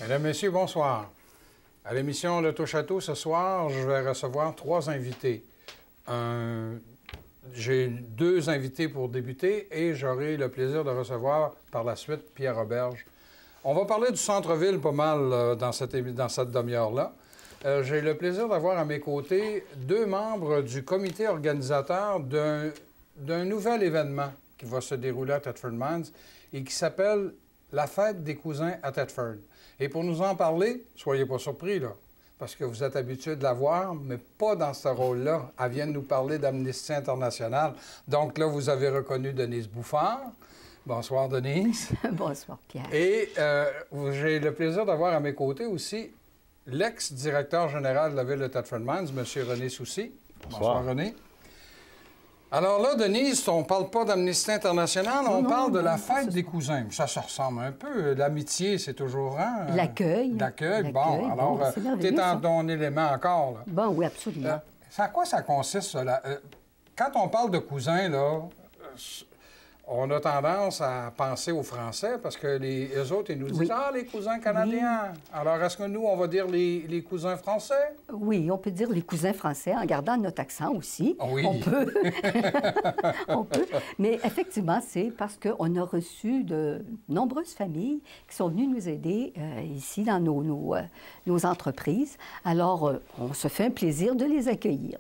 Mesdames, Messieurs, bonsoir. À l'émission Le Touche-à-tout, ce soir, je vais recevoir 3 invités. J'ai 2 invités pour débuter et j'aurai le plaisir de recevoir par la suite Pierre Roberge. On va parler du centre-ville pas mal dans cette demi-heure-là. J'ai le plaisir d'avoir à mes côtés 2 membres du comité organisateur d'un nouvel événement qui va se dérouler à Thetford Mines et qui s'appelle la Fête des cousins à Thetford. Et pour nous en parler, soyez pas surpris, là, parce que vous êtes habitués de la voir, mais pas dans ce rôle-là. Elle vient de nous parler d'Amnesty International. Donc là, vous avez reconnu Denise Bouffard. Bonsoir, Denise. Bonsoir, Pierre. Et j'ai le plaisir d'avoir à mes côtés aussi l'ex-directeur général de la ville de Thetford Mines, M. René Soucy. Bonsoir, René. Alors là, Denise, on ne parle pas d'Amnesty International, on parle de la fête des cousins. Ça ressemble un peu. L'amitié, c'est toujours... Hein? L'accueil. L'accueil, bon. Alors, tu es dans ton élément encore, là. Bon, oui, absolument. À quoi ça consiste, ça? Quand on parle de cousins, là, on a tendance à penser aux Français parce que eux autres, ils nous disent « Ah, les cousins canadiens! Oui. » Alors, est-ce que nous, on va dire les cousins français? Oui, on peut dire les cousins français en gardant notre accent aussi. Oui. On peut. On peut. Mais effectivement, c'est parce qu'on a reçu de nombreuses familles qui sont venues nous aider ici dans nos entreprises. Alors, on se fait un plaisir de les accueillir.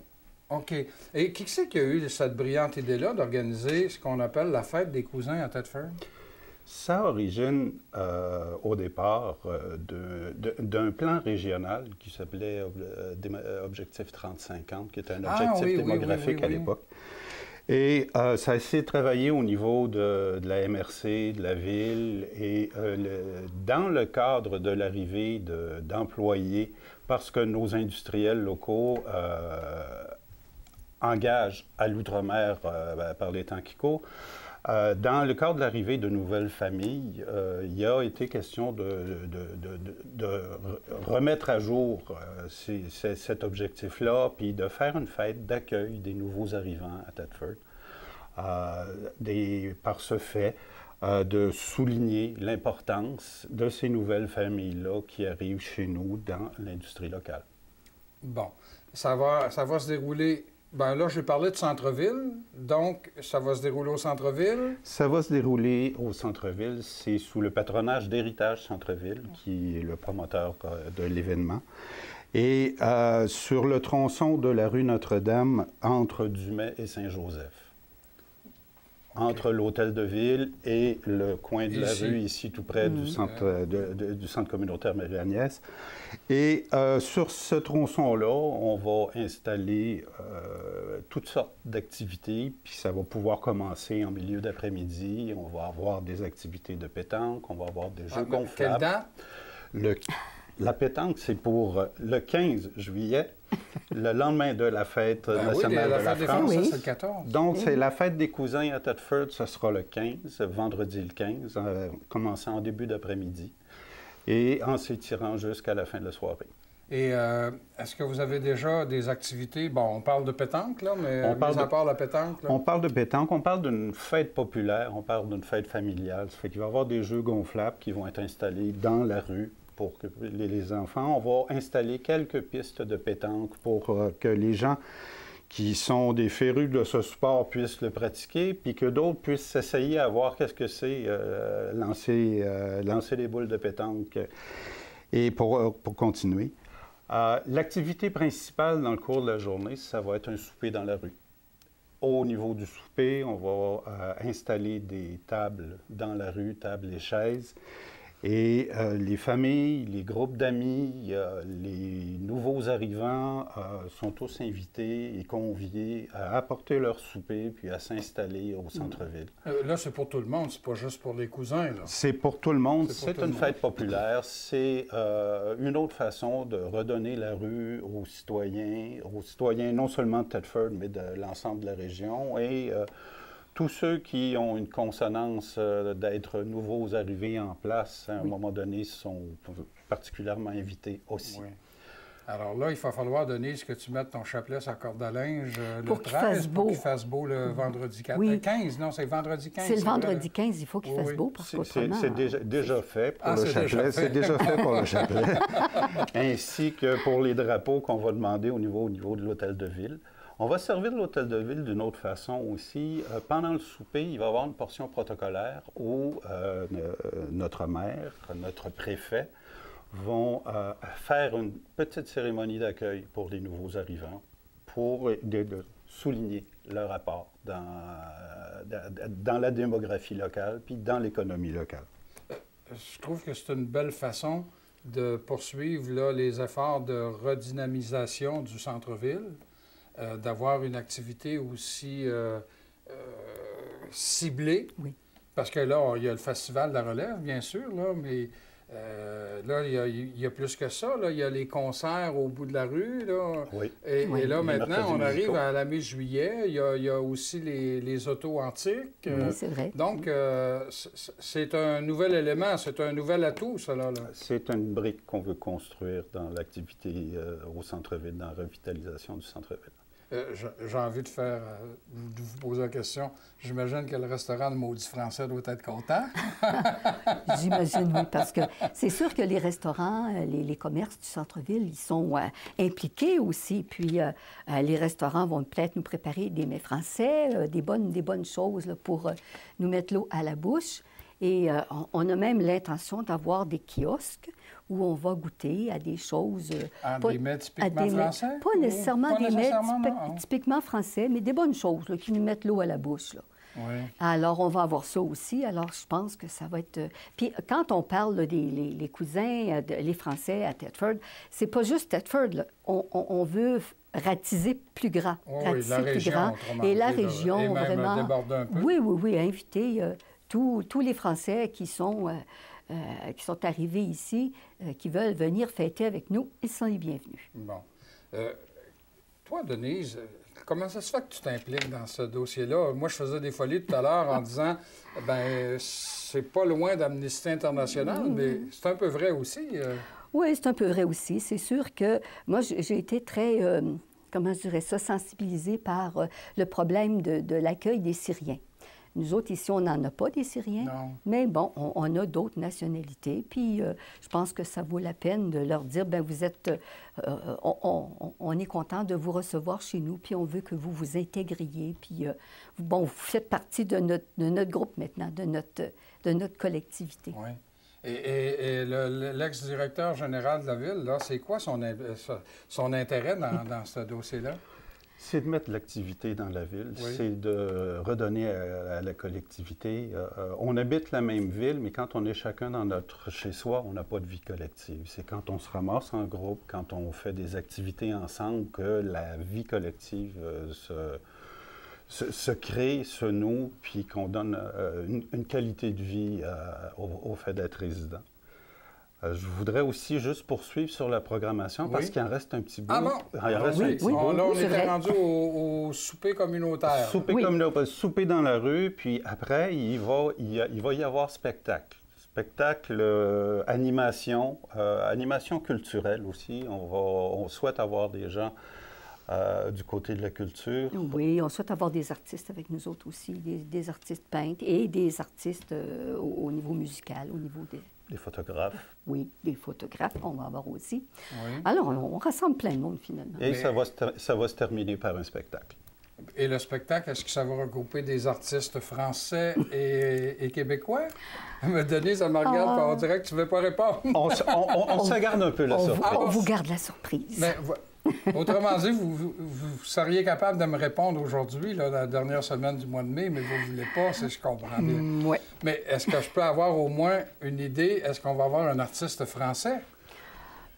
OK. Et qui c'est qui a eu cette brillante idée-là d'organiser ce qu'on appelle la fête des cousins à Thetford? Ça origine au départ d'un plan régional qui s'appelait Objectif 3050, qui était un objectif démographique à l'époque. Et ça s'est travaillé au niveau de la MRC, de la ville, et dans le cadre de l'arrivée d'employés, parce que nos industriels locaux engagent à l'outre-mer par les temps qui courent. Dans le cadre de l'arrivée de nouvelles familles, il a été question de remettre à jour cet objectif-là, puis de faire une fête d'accueil des nouveaux arrivants à Thetford. Par ce fait, de souligner l'importance de ces nouvelles familles-là qui arrivent chez nous dans l'industrie locale. Bon, ça va se dérouler... Bien là, j'ai parlé de centre-ville, donc ça va se dérouler au centre-ville? Ça va se dérouler au centre-ville. C'est sous le patronage d'Héritage Centre-Ville, qui est le promoteur de l'événement. Et sur le tronçon de la rue Notre-Dame, entre Dumais et Saint-Joseph. Okay. Entre l'hôtel de ville et le coin de la rue, ici, tout près du centre communautaire Marie-Agnès. Et sur ce tronçon-là, on va installer toutes sortes d'activités, puis ça va pouvoir commencer en milieu d'après-midi. On va avoir des activités de pétanque, on va avoir des jeux gonflables. Quelle date? La pétanque, c'est pour le 15 juillet, le lendemain de la fête nationale de la France. Ça, c'est le 14. Donc, c'est la fête des cousins à Thetford, ce sera le 15, vendredi le 15, commençant en début d'après-midi, et en s'étirant jusqu'à la fin de la soirée. Et est-ce que vous avez déjà des activités? Bon, on parle de pétanque, là, mais mis à part la pétanque, là... On parle de pétanque, on parle d'une fête populaire, on parle d'une fête familiale. Ça fait qu'il va y avoir des jeux gonflables qui vont être installés dans la rue pour que les enfants. On va installer quelques pistes de pétanque pour que les gens qui sont des férus de ce sport puissent le pratiquer, puis que d'autres puissent s'essayer à voir qu'est-ce que c'est lancer les boules de pétanque et pour continuer. L'activité principale dans le cours de la journée, ça va être un souper dans la rue. Au niveau du souper, on va installer des tables dans la rue, tables et chaises. Et les familles, les groupes d'amis, les nouveaux arrivants sont tous invités et conviés à apporter leur souper puis à s'installer au centre-ville. Là, c'est pour tout le monde, c'est pas juste pour les cousins, là. C'est pour tout le monde. C'est une fête populaire. C'est une autre façon de redonner la rue aux citoyens non seulement de Thetford, mais de l'ensemble de la région. Et tous ceux qui ont une consonance d'être nouveaux arrivés en place, à un moment donné, sont particulièrement invités aussi. Oui. Alors là, il va falloir, Denise, que tu mettes ton chapelet sur la corde à linge pour le 13 fasse beau. pour qu'il fasse beau le vendredi 4. Oui. 15, non, c'est vendredi 15. C'est le vendredi 15, il faut qu'il fasse Oui. beau, parce qu'autrement... C'est déjà fait pour le c'est déjà chapelet. fait. C'est déjà fait pour le chapelet. Ainsi que pour les drapeaux qu'on va demander au niveau de l'hôtel de ville. On va servir l'hôtel de ville d'une autre façon aussi. Pendant le souper, il va y avoir une portion protocolaire où notre maire, notre préfet, vont faire une petite cérémonie d'accueil pour les nouveaux arrivants pour de souligner leur apport dans la démographie locale puis dans l'économie locale. Je trouve que c'est une belle façon de poursuivre là, les efforts de redynamisation du centre-ville, d'avoir une activité aussi ciblée. Oui. Parce que là, il y a le Festival de la Relève, bien sûr, là, mais là, il y a plus que ça. Là. Il y a les concerts au bout de la rue. Là. Oui. Et là, Les maintenant, mercredis on arrive musicaux. à la mi-juillet. Il y a aussi les autos antiques. Oui, c'est vrai. Donc, c'est un nouvel élément, c'est un nouvel atout, cela. Là. C'est une brique qu'on veut construire dans l'activité au centre-ville, dans la revitalisation du centre-ville. J'ai envie de vous poser la question. J'imagine que le restaurant de Maudit Français doit être content. J'imagine, oui, parce que c'est sûr que les restaurants, les commerces du centre-ville, ils sont impliqués aussi. Puis les restaurants vont peut-être nous préparer des mets français, des bonnes choses là, pour nous mettre l'eau à la bouche. Et on a même l'intention d'avoir des kiosques où on va goûter à des choses... Des mets typiquement français? Pas nécessairement Pas des nécessairement, mets non. typiquement français, mais des bonnes choses là, qui nous mettent l'eau à la bouche. Là. Oui. Alors, on va avoir ça aussi. Alors, je pense que ça va être... Puis, quand on parle là, les cousins, les Français à Thetford, c'est pas juste Thetford. Là. On veut ratiser plus grand. Oui, ratisser la plus région, grand. autrement Et la dit, là. région, Et même vraiment... déborder un peu. Oui, inviter tous les Français qui sont arrivés ici, qui veulent venir fêter avec nous, ils sont les bienvenus. Bon. Toi, Denise, comment ça se fait que tu t'impliques dans ce dossier-là? Moi, je faisais des folies tout à l'heure en disant, ben c'est pas loin d'Amnesty International, mais c'est un peu vrai aussi. Oui, c'est un peu vrai aussi. C'est sûr que moi, j'ai été très, comment je dirais ça, sensibilisée par le problème de l'accueil des Syriens. Nous autres, ici, on n'en a pas des Syriens, Non. mais bon, on a d'autres nationalités. Puis, je pense que ça vaut la peine de leur dire, bien, vous êtes... on est content de vous recevoir chez nous, puis on veut que vous vous intégriez. Puis, bon, vous faites partie de notre groupe maintenant, de notre collectivité. Oui. Et l'ex-directeur général de la Ville, là, c'est quoi son intérêt dans ce dossier-là? C'est de mettre l'activité dans la ville, Oui. c'est de redonner à la collectivité. On habite la même ville, mais quand on est chacun dans notre chez-soi, on n'a pas de vie collective. C'est quand on se ramasse en groupe, quand on fait des activités ensemble, que la vie collective se crée, se noue, puis qu'on donne une qualité de vie au fait d'être résident. Je voudrais aussi juste poursuivre sur la programmation parce qu'il en reste un petit bout. Ah bon? Il en reste un petit oui, bout. Là, on c'est était vrai. rendu au souper communautaire. Souper Oui. souper dans la rue, puis après, il va y avoir spectacle. Spectacle, animation, animation culturelle aussi. On souhaite avoir des gens du côté de la culture. Oui, on souhaite avoir des artistes avec nous autres aussi, des artistes peintres et des artistes au niveau musical, au niveau des... Des photographes. Oui, des photographes, on va avoir aussi. Oui. Alors, on rassemble plein de monde, finalement. Et ça va se terminer par un spectacle. Et le spectacle, est-ce que ça va regrouper des artistes français et québécois? Denise, elle me regarde, puis on dirait que tu ne veux pas répondre. On se garde un peu la surprise. On vous garde la surprise. Mais, autrement dit, vous seriez capable de me répondre aujourd'hui, là, la dernière semaine du mois de mai, mais vous ne voulez pas, si je comprends bien. Oui. Mais est-ce que je peux avoir au moins une idée? Est-ce qu'on va avoir un artiste français?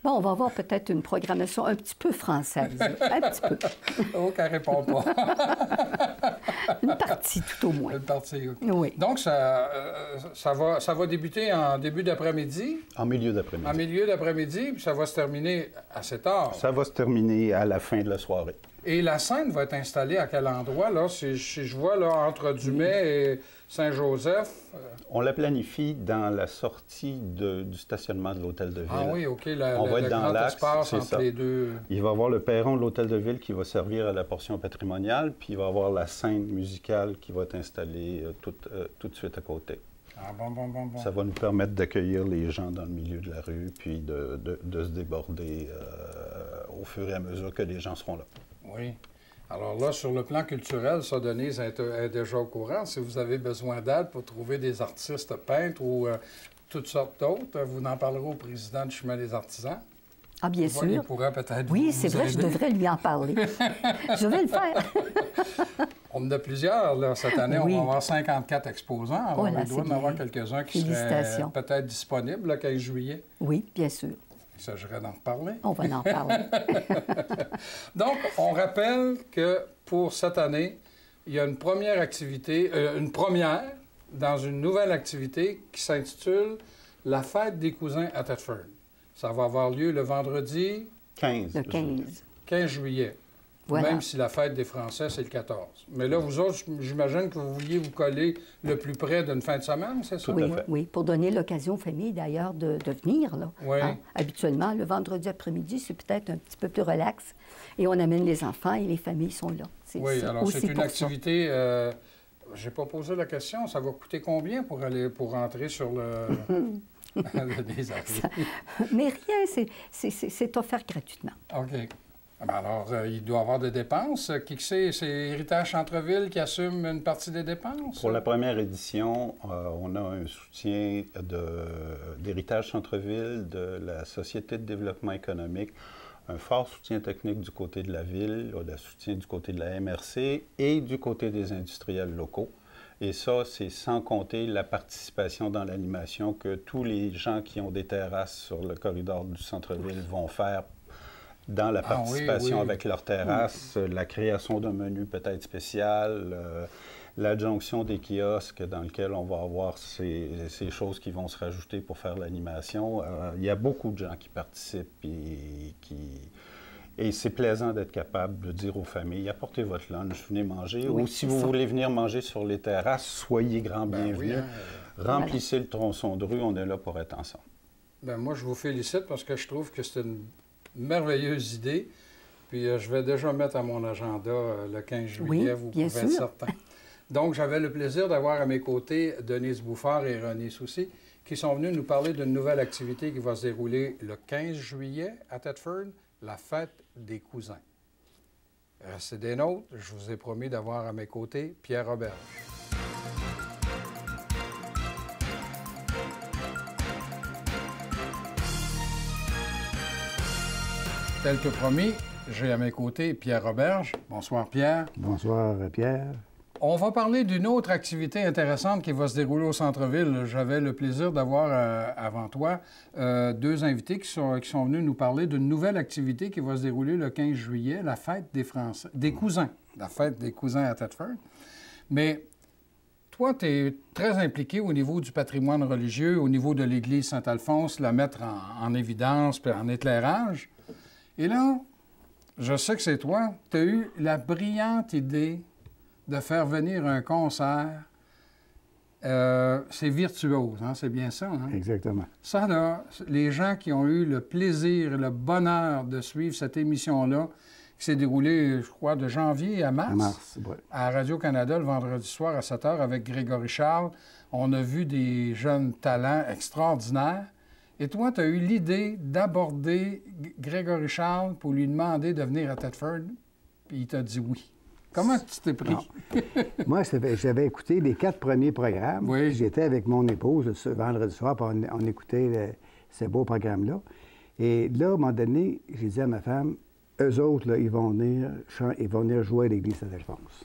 Bon, on va avoir peut-être une programmation un petit peu française. Un petit peu. Oh, qu'elle répond pas. Une partie, tout au moins. Une partie, OK. Oui. Donc, ça va débuter en début d'après-midi, En milieu d'après-midi. en milieu d'après-midi, puis ça va se terminer assez tard. Ça va se terminer à la fin de la soirée. Et la scène va être installée à quel endroit, là? Si je vois, là, entre Dumais et Saint-Joseph... On la planifie dans la sortie du stationnement de l'Hôtel de Ville. Ah oui, OK. On va être dans grand l'axe, espace entre ça. les deux. Il va y avoir le perron de l'Hôtel de Ville qui va servir à la portion patrimoniale, puis il va y avoir la scène musicale qui va être installée tout de suite à côté. Ah bon. Ça va nous permettre d'accueillir les gens dans le milieu de la rue, puis de se déborder au fur et à mesure que les gens seront là. Oui. Alors là, sur le plan culturel, ça, Denise est déjà au courant. Si vous avez besoin d'aide pour trouver des artistes peintres ou toutes sortes d'autres, vous en parlerez au président du Chemin des Artisans. Ah, bien sûr. Il pourrait peut-être Oui, vous c'est vrai, aider. je devrais lui en parler. Je vais le faire. On en a plusieurs, là. Cette année, Oui. on va avoir 54 exposants. Alors, Oh là, il doit c'est y en avoir bien. quelques-uns qui seraient Félicitations. peut-être disponibles le 15 juillet. Oui, bien sûr. Il s'agirait d'en reparler. On va en parler. Donc, on rappelle que pour cette année, il y a une première activité, dans une nouvelle activité qui s'intitule La fête des cousins à Thetford. Ça va avoir lieu le vendredi 15. Le 15. 15 juillet, Voilà. même si la fête des Français, c'est le 14. Mais là, vous autres, j'imagine que vous vouliez vous coller le plus près d'une fin de semaine, c'est ça? Tout à Oui, fait. oui, pour donner l'occasion aux familles, d'ailleurs, de venir. Là. Oui. Habituellement, le vendredi après-midi, c'est peut-être un petit peu plus relax. Et on amène les enfants et les familles sont là. Oui, alors aussi c'est une pour ça. activité... je n'ai pas posé la question. Ça va coûter combien pour rentrer sur le... des affaires? Mais rien, c'est offert gratuitement. OK. Ben alors, il doit y avoir des dépenses. Qui que c'est? C'est Héritage Centre-Ville qui assume une partie des dépenses? Pour la première édition, on a un soutien d'Héritage Centre-Ville, de la Société de développement économique, un fort soutien technique du côté de la ville, le soutien du côté de la MRC et du côté des industriels locaux. Et ça, c'est sans compter la participation dans l'animation que tous les gens qui ont des terrasses sur le corridor du centre-ville vont faire dans la participation oui. avec leurs terrasses, la création d'un menu peut-être spécial, l'adjonction des kiosques dans lesquels on va avoir ces choses qui vont se rajouter pour faire l'animation. Il y a beaucoup de gens qui participent et c'est plaisant d'être capable de dire aux familles, apportez votre lunch, venez manger. Oui, Ou si c'est vous ça. voulez venir manger sur les terrasses, soyez grand bienvenus. oui, Remplissez le tronçon de rue, on est là pour être ensemble. Ben moi, je vous félicite parce que je trouve que c'est une merveilleuse idée. Puis je vais déjà mettre à mon agenda le 15 juillet, vous bien pouvez être sûr. certain. Donc, j'avais le plaisir d'avoir à mes côtés Denise Bouffard et René Soucy, qui sont venus nous parler d'une nouvelle activité qui va se dérouler le 15 juillet à Thetford, la fête des cousins. Restez des nôtres, je vous ai promis d'avoir à mes côtés Pierre Roberge. Tel que promis, j'ai à mes côtés Pierre Roberge. Bonsoir Pierre. Bonsoir, Pierre. On va parler d'une autre activité intéressante qui va se dérouler au centre-ville. J'avais le plaisir d'avoir avant toi deux invités qui sont venus nous parler d'une nouvelle activité qui va se dérouler le 15 juillet, la fête des Français, des cousins, la fête des cousins à Thetford. Mais toi, tu es très impliqué au niveau du patrimoine religieux, au niveau de l'église Saint-Alphonse, la mettre en évidence, puis en éclairage. Et là, je sais que c'est toi, tu as eu la brillante idée de faire venir un concert. C'est virtuose, hein? C'est bien ça, hein? Exactement. Ça, là, les gens qui ont eu le plaisir et le bonheur de suivre cette émission-là, qui s'est déroulée, je crois, de janvier à mars, En mars, oui. à Radio-Canada, le vendredi soir à 7 h, avec Grégory Charles. On a vu des jeunes talents extraordinaires. Et toi, tu as eu l'idée d'aborder Grégory Charles pour lui demander de venir à Thetford, puis il t'a dit oui. Comment tu t'es pris? Moi, j'avais écouté les 4 premiers programmes. Oui. J'étais avec mon épouse ce vendredi soir, puis on écoutait ces beaux programmes-là. Et là, à un moment donné, j'ai dit à ma femme, eux autres, là, ils vont venir jouer à l'église Saint-Alphonse.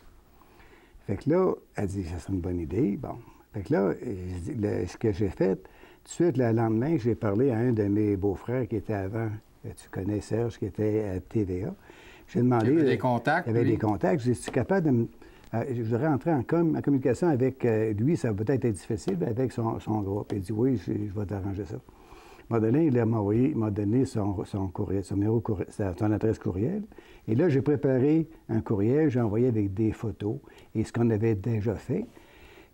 Fait que là, elle dit, ça serait une bonne idée. Bon. Fait que là, ce que j'ai fait, tout de suite, le lendemain, j'ai parlé à un de mes beaux-frères qui était avant, tu connais Serge, qui était à TVA. J'ai demandé... Il y avait des contacts, Il y avait lui. des contacts. J'ai dit, es-tu capable de me... je voudrais entrer en communication avec lui, ça va peut-être être difficile, avec son groupe. Il dit, oui, je vais t'arranger ça. À un moment donné, il m'a donné son courriel, son adresse courriel. Et là, j'ai préparé un courriel, j'ai envoyé avec des photos et ce qu'on avait déjà fait.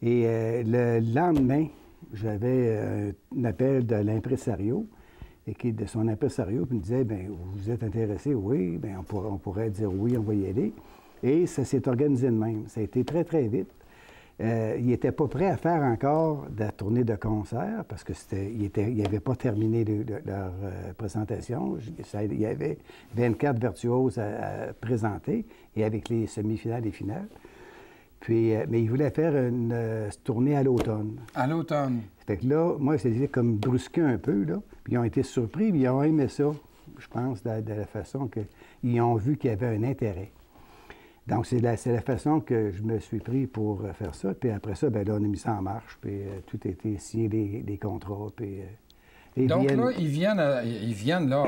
Et le lendemain, j'avais un appel de l'impresario, et de son impresario, qui me disait, bien, vous êtes intéressé? Oui, bien, on pourrait dire oui, on va y aller. Et ça s'est organisé de même. Ça a été très, très vite. Il n'était pas prêt à faire encore de la tournée de concert parce qu'il n'avait pas terminé leur présentation. Il y avait 24 virtuoses à présenter, et avec les semi-finales et finales. Puis, mais il voulait faire une tournée à l'automne. À l'automne. Fait que là, moi, c'était comme brusqué un peu, là. Puis ils ont été surpris, puis ils ont aimé ça, je pense, de la façon qu'ils ont vu qu'il y avait un intérêt. Donc, c'est la façon que je me suis pris pour faire ça. Puis après ça, bien là, on a mis ça en marche, puis tout a été signé, les contrats, puis... Donc là, ils viennent là,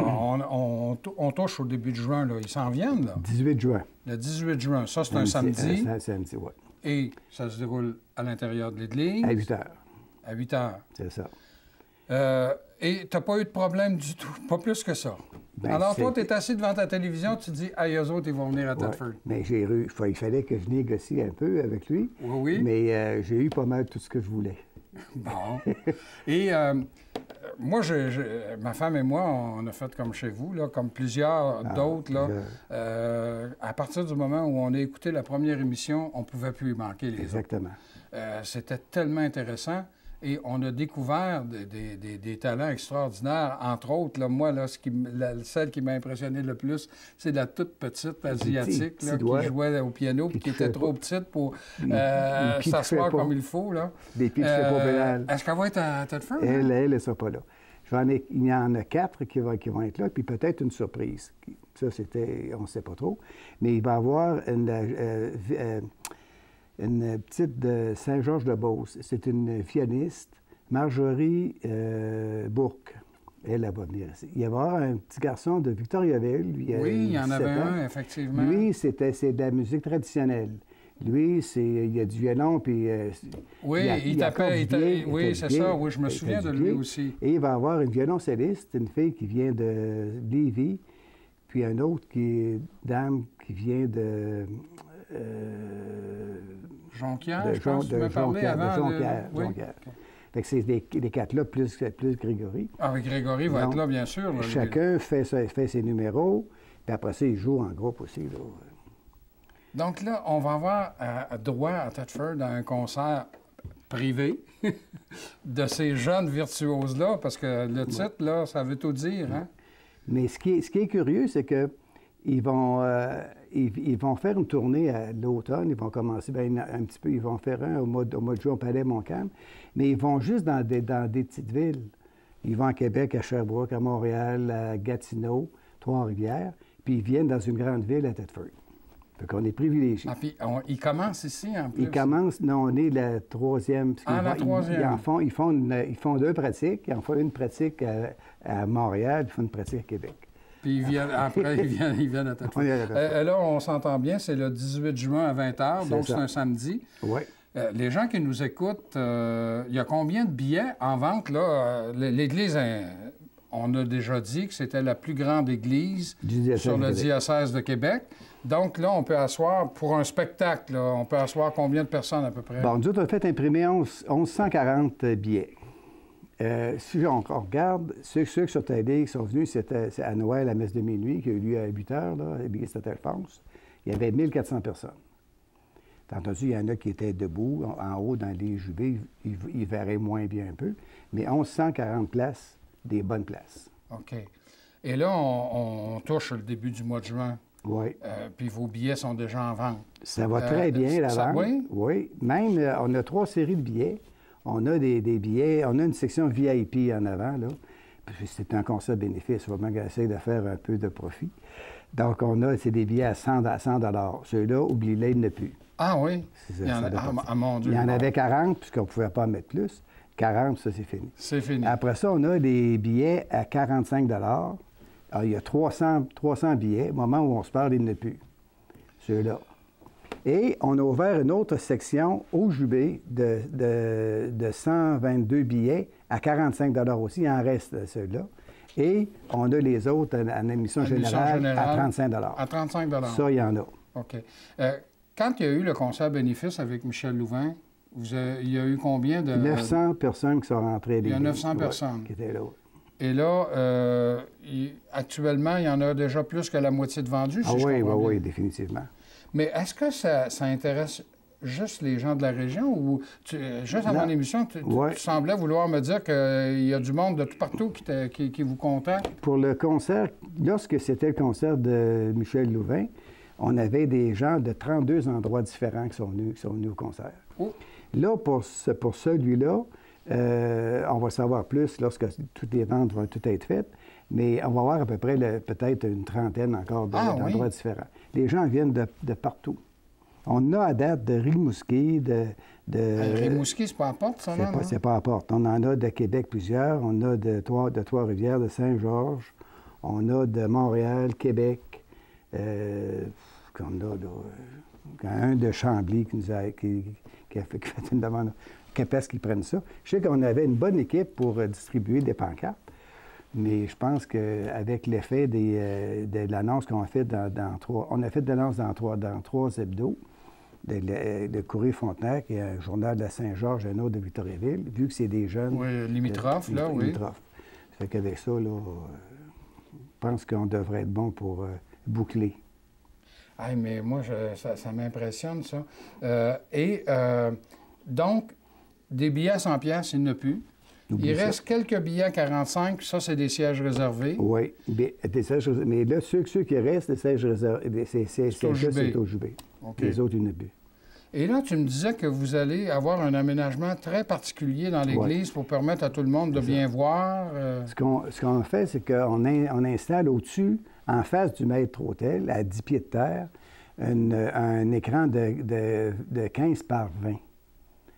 on touche au début de juin, là. Ils s'en viennent, là? 18 juin. Le 18 juin. Ça, c'est un samedi. Un samedi, oui. Et ça se déroule à l'intérieur de l'Église? À 8 heures. À 8 heures. C'est ça. Et tu n'as pas eu de problème du tout, pas plus que ça. Ben, alors toi, tu es assis devant ta télévision, tu te dis, ah, eux autres, ils vont venir à Thetford. Ouais. Mais il fallait que je négocie un peu avec lui. Oui. Mais j'ai eu pas mal tout ce que je voulais. Bon. Et moi, ma femme et moi, on a fait comme chez vous, là, comme plusieurs d'autres. Là. À partir du moment où on a écouté la première émission, on ne pouvait plus y manquer les Exactement. autres. C'était tellement intéressant. Et on a découvert des talents extraordinaires. Entre autres, là, moi, là, celle qui m'a impressionné le plus, c'est la toute petite asiatique là, qui jouait au piano puis qui était trop petite pour s'asseoir comme il faut. Là. Des pieds qui ne pas pédales. Est-ce qu'elle va être à Thetford? Elle ne sera pas là. Il y en a 4 qui vont être là, puis peut-être une surprise. Ça, on ne sait pas trop. Mais il va y avoir une petite de Saint-Georges-de-Beauce. C'est une pianiste, Marjorie Bourque. Elle va venir ici. Il va y avoir un petit garçon de Victoriaville. Oui, il y en avait un, effectivement. Lui, c'est de la musique traditionnelle. Lui, il y a du violon, puis... oui, il tapait... Oui, c'est ça. Oui, je me souviens de lui aussi. Et il va y avoir une violoncelliste, une fille qui vient de Lévis, puis un autre dame qui vient de... Jonquière, je pense que tu m'as parlé avant. Jonquière. Fait que c'est les 4-là, plus Grégory. Ah oui, Grégory va être là, bien sûr. Là, chacun fait ses numéros, puis après ça, il joue en groupe aussi. Là. Donc là, on va avoir droit à Thetford à un concert privé de ces jeunes virtuoses-là, parce que le titre, là, ça veut tout dire. Hein? Mais ce qui est curieux, c'est que ils vont faire une tournée à l'automne. Ils vont commencer un petit peu. Ils vont faire un au mois de juin au Palais-Montcalm. Mais ils vont juste dans des petites villes. Ils vont à Québec, à Sherbrooke, à Montréal, à Gatineau, Trois-Rivières. Puis ils viennent dans une grande ville à Thetford. Fait qu'on est privilégiés. Ah, puis ils commencent ici, en plus? Ils commencent, non, on est la troisième. La troisième. Ils font 2 pratiques. Ils en font une pratique à Montréal, ils font une pratique à Québec. Puis après, ils viennent à Thetford. Là, on s'entend bien, c'est le 18 juin à 20h, donc c'est un samedi. Oui. Les gens qui nous écoutent, il y a combien de billets en vente, là? L'Église, on a déjà dit que c'était la plus grande église sur le diocèse de Québec. Donc là, on peut asseoir, pour un spectacle, là, on peut asseoir combien de personnes à peu près? Bon, nous autres, on a fait imprimer 1140 billets. Si on regarde, ceux qui sont allés, qui sont venus, c'est à Noël, la messe de minuit, qui a eu lieu à 8 heures, là, à l'église Saint-Alphonse. Il y avait 1400 personnes. T'as entendu, il y en a qui étaient debout, en haut, dans les jubés, ils verraient moins bien un peu. Mais 1140 places, des bonnes places. OK. Et là, on touche le début du mois de juin. Oui. Puis vos billets sont déjà en vente. Ça va très bien, la vente. Oui? Oui. Même, on a 3 séries de billets. On a des billets, on a une section VIP en avant, là. Puis c'est un concept bénéfice. Il faut vraiment essayer de faire un peu de profit. Donc, c'est des billets à 100 Ceux-là, oubliez-les, il n'y en a plus. Ah oui? Mon Dieu. Il y en avait 40, puisqu'on ne pouvait pas en mettre plus. 40, ça, c'est fini. C'est fini. Après ça, on a des billets à 45 Alors, il y a 300 billets. Au moment où on se parle, il n'y en a plus. Ceux-là. Et on a ouvert une autre section au Jubé de 122 billets à 45 aussi. Il en reste ceux-là. Et on a les autres en admission générale à 35 À 35 Ça, il y en a. OK. Quand il y a eu le concert bénéfice avec Michel Louvain, il y a eu combien de... 900 personnes qui sont rentrées. Il y a 900 personnes. Qui étaient là. Et là, actuellement, il y en a déjà plus que la moitié de vendus, si je comprends bien. Oui, définitivement. Mais est-ce que ça intéresse juste les gens de la région ou juste avant l'émission, tu semblais vouloir me dire qu'il y a du monde de tout partout qui vous contacte? Pour le concert, lorsque c'était le concert de Michel Louvain, on avait des gens de 32 endroits différents qui sont venus au concert. Oh. Là, pour celui-là, on va savoir plus lorsque toutes les ventes vont toutes être faites, mais on va avoir à peu près peut-être une trentaine encore d'endroits différents. Les gens viennent de partout. On a à date de Rimouski, Rimouski, c'est pas à Porte, ça, non? C'est pas à Porte. On en a de Québec plusieurs. On a de Trois-Rivières, de Saint-Georges. On a de Montréal, Québec. On a un de Chambly qui a fait une demande. Qu'est-ce qu'ils prennent ça? Je sais qu'on avait une bonne équipe pour distribuer des pancartes, mais je pense qu'avec l'effet de l'annonce qu'on a fait on a fait de l'annonce dans trois hebdos, de Courrier Frontenac et un journal de Saint-Georges, un autre de Victoriaville, vu que c'est des jeunes... Oui, limitrophes, là, oui. Limitrophes. Ça fait qu'avec ça, là, je pense qu'on devrait être bon pour boucler. Ah, mais moi, ça m'impressionne, ça. Donc, des billets à 100 $, il n'y en a plus. Il reste quelques billets à 45 $, ça, c'est des sièges réservés. Oui, des sièges réservés. Mais là, ceux qui restent, des sièges réservés, c'est au Jubé. Okay. Les autres, il n'y en a plus. Et là, tu me disais que vous allez avoir un aménagement très particulier dans l'église pour permettre à tout le monde de bien voir. Ce qu'on fait, c'est qu'on installe au-dessus, en face du maître-autel, à 10 pieds de terre, un écran de 15 par 20.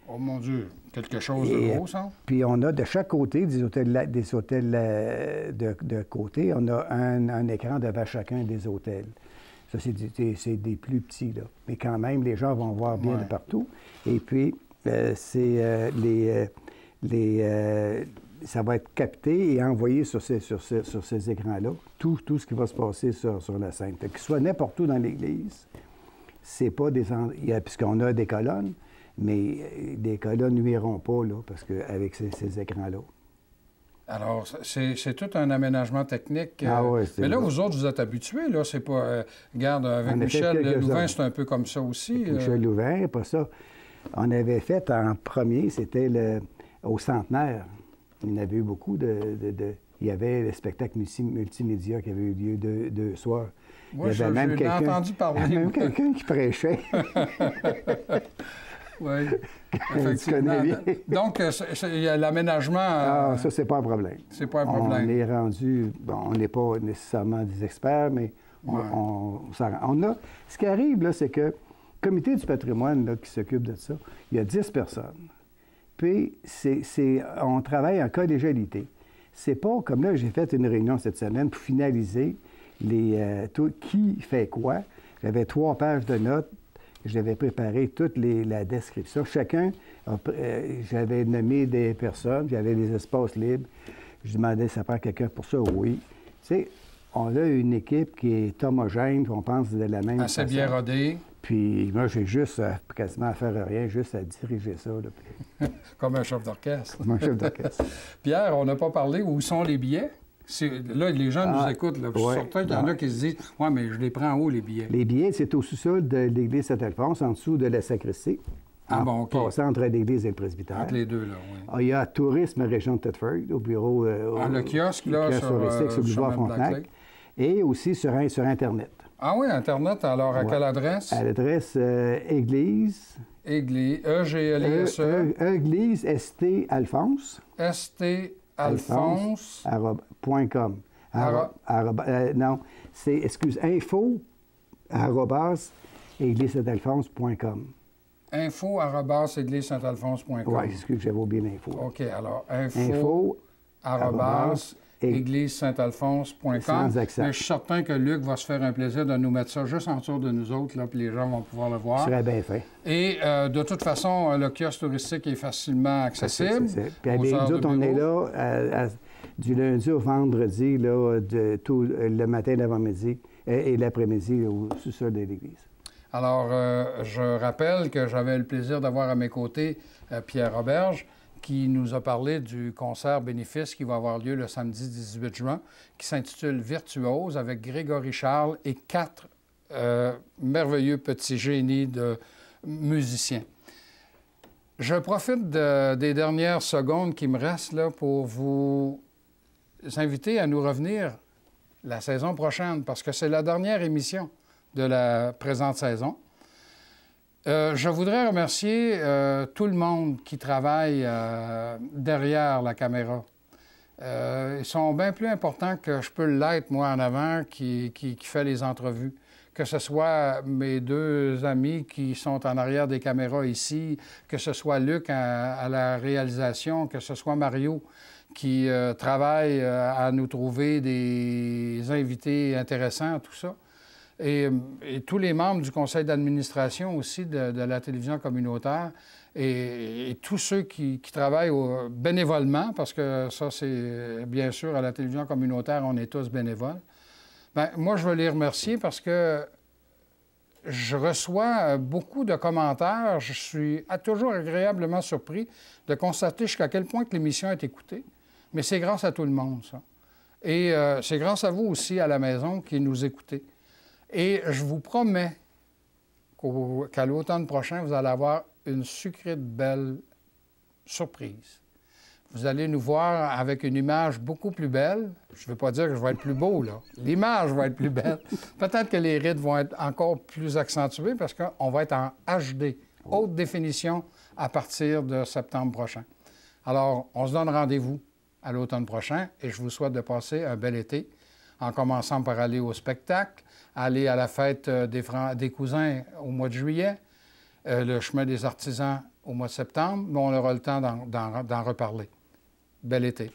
Oh mon Dieu, quelque chose de gros, ça? Puis on a de chaque côté, des hôtels de côté, on a un écran devant chacun des hôtels. Ça, c'est des plus petits, là. Mais quand même, les gens vont voir bien de partout. Et puis, ça va être capté et envoyé sur ces écrans-là, tout ce qui va se passer sur la scène. Fait qu'il soit n'importe où dans l'Église, c'est pas des... Puisqu'on a des colonnes, mais les colonnes nuiront pas, là, parce qu'avec ces écrans-là. Alors, c'est tout un aménagement technique. Mais là, vous autres, vous êtes habitués, là. C'est pas... regarde, avec Michel Louvain, c'est un peu comme ça aussi. Michel Louvain, pas ça. On avait fait en premier, c'était au Centenaire. Il y en avait eu beaucoup il y avait le spectacle multimédia qui avait eu lieu deux soirs. Moi, j'ai entendu parler. Même quelqu'un qui prêchait. Oui, effectivement. Donc, l'aménagement... ça, c'est pas un problème. C'est pas un problème. On est rendu... Bon, on n'est pas nécessairement des experts, mais ce qui arrive, là, c'est que le comité du patrimoine là, qui s'occupe de ça, il y a 10 personnes. Puis, on travaille en collégialité. C'est pas comme là, j'ai fait une réunion cette semaine pour finaliser qui fait quoi. J'avais 3 pages de notes. J'avais préparé toute la description. Chacun, j'avais nommé des personnes, j'avais des espaces libres. Je demandais, ça prend quelqu'un pour ça? Oui. Tu sais, on a une équipe qui est homogène, on pense de la même façon. Assez bien rodée. Puis moi, j'ai juste quasiment à faire rien, juste à diriger ça. Là. Comme un chef d'orchestre. Comme un chef d'orchestre. Pierre, on n'a pas parlé où sont les billets? Là, les gens nous écoutent. Là. Surtout qu'il y en a qui se disent « Ouais, mais je les prends où, les billets? » Les billets, c'est au sous-sol de l'église Saint-Alphonse, en dessous de la sacristie. Passant entre l'église et le presbytère. Entre les deux, là, oui. Il y a Tourisme Région de Thetford, au bureau... le kiosque, là, sur le boulevard Frontenac. Et aussi sur Internet. Ah oui, Internet, alors à quelle adresse? À l'adresse Église... Église, E-G-L-I-S-E. Église, S-T-Alphonse. S-T-Alphonse. .com. Non, c'est, info @églisesaintalphonse.com. Info @églisesaintalphonse.com. Oui, j'avais oublié l'info. OK, alors info église-saint-alphonse.com. Sans accent. Mais je suis certain que Luc va se faire un plaisir de nous mettre ça juste en dessous de nous autres, là, puis les gens vont pouvoir le voir. Ce serait bien fait. Et de toute façon, le kiosque touristique est facilement accessible. Puis nous autres, on est là du lundi au vendredi, là, le matin, l'avant-midi et l'après-midi au sous-sol de l'église. Alors, je rappelle que j'avais le plaisir d'avoir à mes côtés Pierre Roberge, qui nous a parlé du concert bénéfice qui va avoir lieu le samedi 18 juin, qui s'intitule Virtuose, avec Grégory Charles et 4 merveilleux petits génies de musiciens. Je profite des dernières secondes qui me restent là pour vous inviter à nous revenir la saison prochaine, parce que c'est la dernière émission de la présente saison. Je voudrais remercier tout le monde qui travaille derrière la caméra. Ils sont bien plus importants que je peux l'être, moi, en avant, qui fait les entrevues. Que ce soit mes 2 amis qui sont en arrière des caméras ici, que ce soit Luc à la réalisation, que ce soit Mario qui travaille à nous trouver des invités intéressants, tout ça. Et tous les membres du conseil d'administration aussi de la télévision communautaire et tous ceux qui travaillent bénévolement, parce que ça, c'est bien sûr, à la télévision communautaire, on est tous bénévoles. Bien, moi, je veux les remercier parce que je reçois beaucoup de commentaires. Je suis toujours agréablement surpris de constater jusqu'à quel point que l'émission est écoutée. Mais c'est grâce à tout le monde, ça. Et c'est grâce à vous aussi, à la maison, qui nous écoutez. Et je vous promets qu'à l'automne prochain, vous allez avoir une sucrée de belle surprise. Vous allez nous voir avec une image beaucoup plus belle. Je ne veux pas dire que je vais être plus beau, là. L'image va être plus belle. Peut-être que les rides vont être encore plus accentuées parce qu'on va être en HD, haute définition, à partir de septembre prochain. Alors, on se donne rendez-vous à l'automne prochain et je vous souhaite de passer un bel été, en commençant par aller au spectacle, aller à la fête des cousins au mois de juillet, le chemin des artisans au mois de septembre, mais on aura le temps d'en reparler. Bel été.